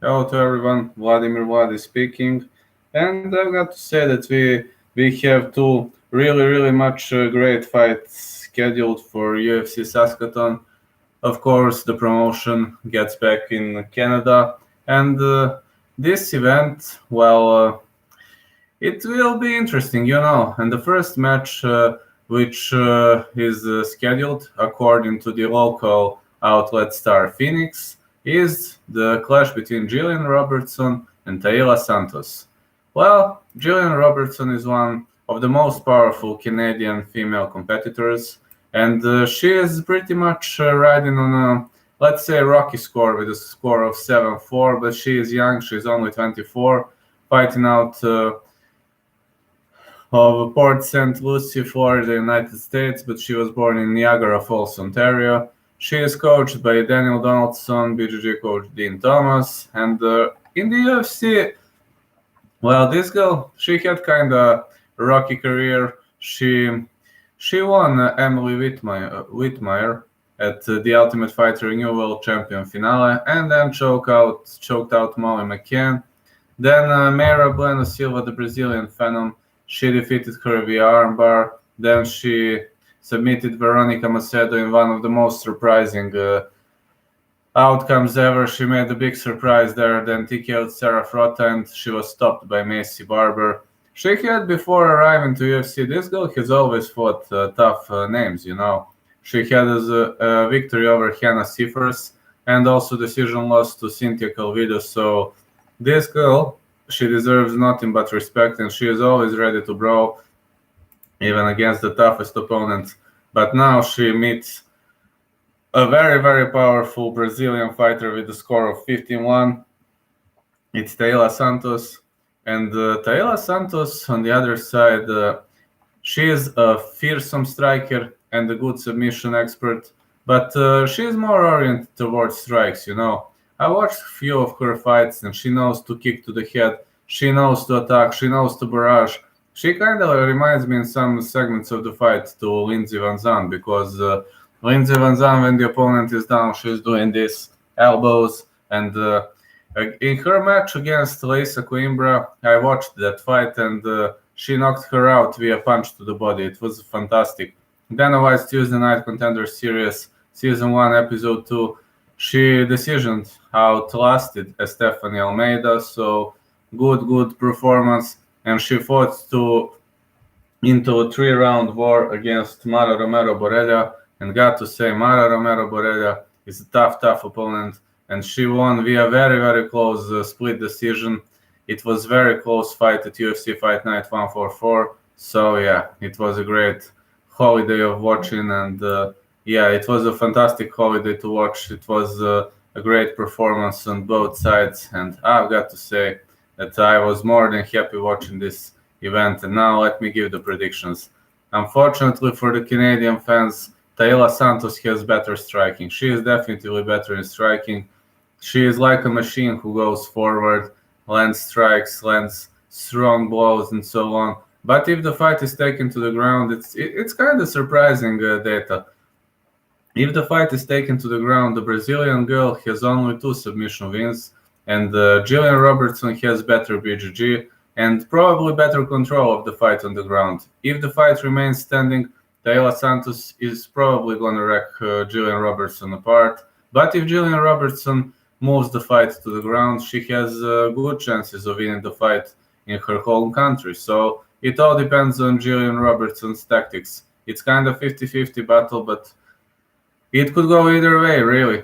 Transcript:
Hello to everyone, Vladimir Vladi speaking. And I've got to say that we have two really much great fights scheduled for UFC Saskatoon. Of course, the promotion gets back in Canada, and this event, it will be interesting. And the first match, which is scheduled according to the local outlet Star Phoenix, is the clash between Gillian Robertson and Taila Santos. Well, Gillian Robertson is one of the most powerful Canadian female competitors, and she is pretty much riding on a, let's say, rocky score with a score of 7-4, but she is young, she's only 24, fighting out of Port St. Lucie, Florida, United States, but she was born in Niagara Falls, Ontario. She is coached by Daniel Donaldson, BJJ coach Dean Thomas, and in the UFC, well, this girl, she had kind of a rocky career. She won Emily Whitmire at the Ultimate Fighter New World Champion finale, and then choked out Molly McCann. Then Mayra Bueno Silva, the Brazilian Phenom, she defeated her via armbar. Then she submitted Veronica Macedo in one of the most surprising outcomes ever. She made a big surprise there, then TKO'd Sarah Frota, and she was stopped by Macy Barber. She had, before arriving to UFC, this girl has always fought tough names. She had a victory over Hannah Seifers and also decision loss to Cynthia Calvillo. So this girl, she deserves nothing but respect, and she is always ready to brawl, even against the toughest opponent. But now she meets a very powerful Brazilian fighter with a score of 15-1. It's Taila Santos. And Taila Santos, on the other side, she is a fearsome striker and a good submission expert, but she is more oriented towards strikes. I watched a few of her fights, and she knows to kick to the head, she knows to attack, she knows to barrage. She kind of reminds me in some segments of the fight to Lindsey Van Zandt, because Lindsey Van Zandt, when the opponent is down, she's doing this, elbows, and in her match against Leisa Coimbra, I watched that fight, and she knocked her out via punch to the body. It was fantastic. Dana White's Tuesday Night Contender Series, Season 1, Episode 2, she decisioned outlasted Stephanie Almeida, so good performance, and she fought into a 3-round war against Mara Romero Borella, and got to say, Mara Romero Borella is a tough opponent, and she won via very close split decision. It was very close fight at UFC Fight Night 144, so yeah, it was a great holiday of watching, and it was a fantastic holiday to watch. It was a great performance on both sides, and I've got to say that I was more than happy watching this event. And now let me give the predictions. Unfortunately for the Canadian fans, Taila Santos has better striking. She is definitely better in striking. She is like a machine who goes forward, lands strikes, lands strong blows, and so on. But if the fight is taken to the ground, it's kind of surprising data. If the fight is taken to the ground, the Brazilian girl has only 2 submission wins, and Gillian Robertson has better BJJ and probably better control of the fight on the ground. If the fight remains standing, Taila Santos is probably going to wreck Gillian Robertson apart. But if Gillian Robertson moves the fight to the ground, she has good chances of winning the fight in her home country. So it all depends on Gillian Robertson's tactics. It's kind of 50-50 battle, but it could go either way, really.